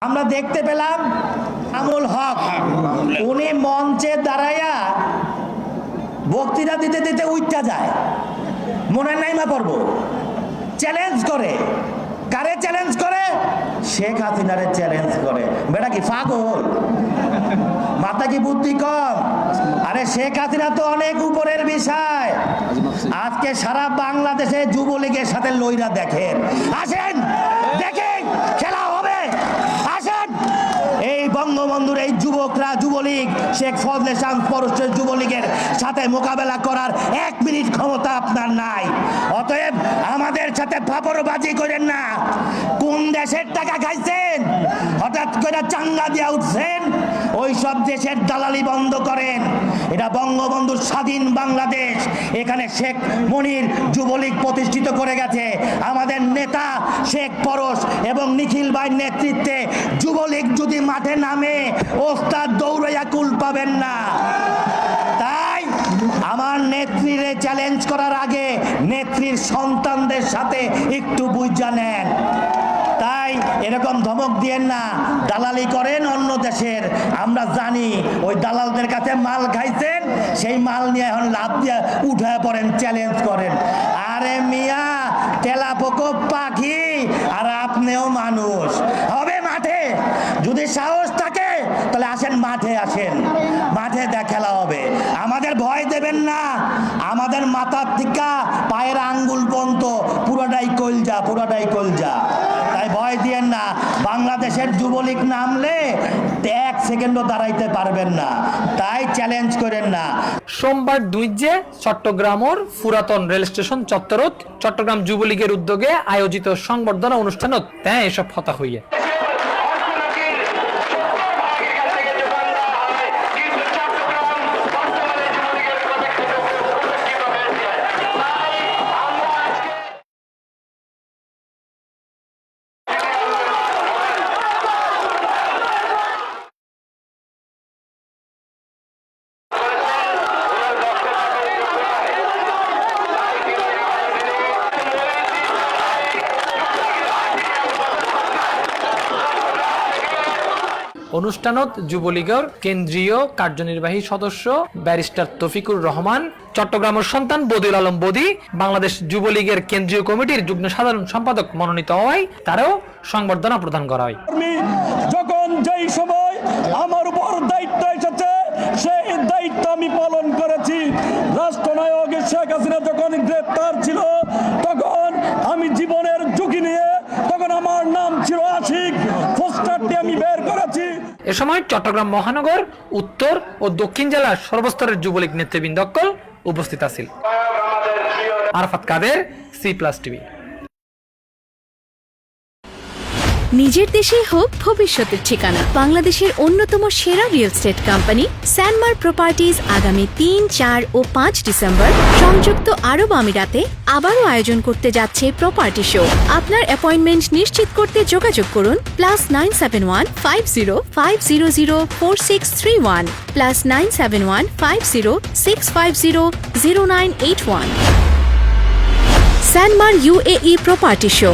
আমরা দেখতে পেলাম আমুল হক উনি মঞ্চে দাঁড়াইয়া বক্তৃতা দিতে দিতে উঠতে যায়, মনে নাই মা পড়ব চ্যালেঞ্জ করে। কারে চ্যালেঞ্জ করে? শেখ হাসিনারে চ্যালেঞ্জ করে। বেটা কি পাগল? মাথা কি বুদ্ধি কম? আরে শেখ হাসিনা তো অনেক উপরের বিষয়। আজকে সারা বাংলাদেশে যুবলীগের সাথে লইরা দেখেন, আসেন দেখেন খেলা হবে, আসেন। এই বঙ্গবন্ধুর এই যুবকরা, যুবলীগ, শেখ ফজলে শামস পরশের যুবলীগের সাথে মোকাবেলা করার 1 মিনিট ক্ষমতা আপনার নাই। অতএব আমাদের সাথে ফাপড়বাজি করেন না। কোন দেশের টাকা খাইছেন? হঠাৎ করে চাঙ্গা দিয়া উঠছেন। ওই সব দেশের দালালি বন্ধ করেন। এটা বঙ্গবন্ধুর স্বাধীন বাংলাদেশ। এখানে শেখ মুনীর যুবলীগ প্রতিষ্ঠিত করে গেছে। আমাদের নেতা শেখ পরশ এবং নিখিল ভাইয়ের নেতৃত্বে যুবলীগ যদি মাঠে নামে, ওস্তাদ দৌড়াইয়া কুল পাবেন না। তাই আমার নেত্রীরে চ্যালেঞ্জ করার আগে নেত্রীর সন্তানদের সাথে একটু বুঝা নেন। তাই এরকম ধমক দিয়েন না। দালালি করেন অন্য দেশের, আমরা জানি। ওই দালালদের কাছে মাল খাইছেন, সেই মাল নিয়ে এখন লাভ দিয়ে উঠে পড়েন, চ্যালেঞ্জ করেন। আরে মিয়া, তেলাপোকা পাখি আর আপনিও মানুষ। হবে মাঠে, যদি সাহস থাকে তাহলে আসেন, মাঠে আসেন, মাঠে খেলা হবে। আমাদের ভয় দেবেন না। আমাদের মাথার থেকে পায়ের আঙ্গুল পর্যন্ত পুরোটাই কলজা, পুরোটাই কলজা। তাই ভয় দিয়েন না। বাংলাদেশের যুবলীগ নামলে 1 সেকেন্ডও দাঁড়াইতে পারবেন না। তাই চ্যালেঞ্জ করেন না। সোমবার 2 চট্টগ্রামের পুরাতন রেল স্টেশন চত্বরত চট্টগ্রাম যুবলীগের উদ্যোগে আয়োজিত সংবর্ধনা অনুষ্ঠানত এসব হতা হইয়া। অনুষ্ঠানত যুবলীগের কেন্দ্রীয় কার্যনির্বাহী সদস্য ব্যারিস্টার তৌফিকুর রহমান, চট্টগ্রামের সন্তান বদিউল আলম বদি, বাংলাদেশ যুবলীগের কেন্দ্রীয় কমিটির যুগ্ম সাধারণ সম্পাদক মনোনীত হওয়ায় তারও সংবর্ধনা প্রদান করা হয়। যখন যেই সময় আমার উপর দায়িত্ব এসেছে, সেই দায়িত্ব আমি পালন করেছি। রাষ্ট্রনায়ক শেখ হাসিনা যখন গ্রেপ্তার ছিল, তখন আমি জীবনের ঝুঁকি নিয়ে, তখন আমার নাম ছিল আশিক, পোস্টারটি আমি বের করেছি। এ সময় চট্টগ্রাম মহানগর, উত্তর ও দক্ষিণ জেলার সর্বস্তরের যুবলীগ নেতৃবৃন্দ উপস্থিত আছেন। আরাফাত কাদের, C+TV। নিজের দেশেই হোক ভবিষ্যতের ঠিকানা, বাংলাদেশের অন্যতম সেরা real estate company Sanmar properties আগামী 3, 4 ও 5 ডিসেম্বর সংযুক্ত আরব আমিরাতে আবারও আয়োজন করতে যাচ্ছে প্রপার্টি শো। আপনার অ্যাপয়েন্টমেন্ট নিশ্চিত করতে যোগাযোগ করুন +971 50 500 4631 +971 50 650 0981। Sanmar UAE property show.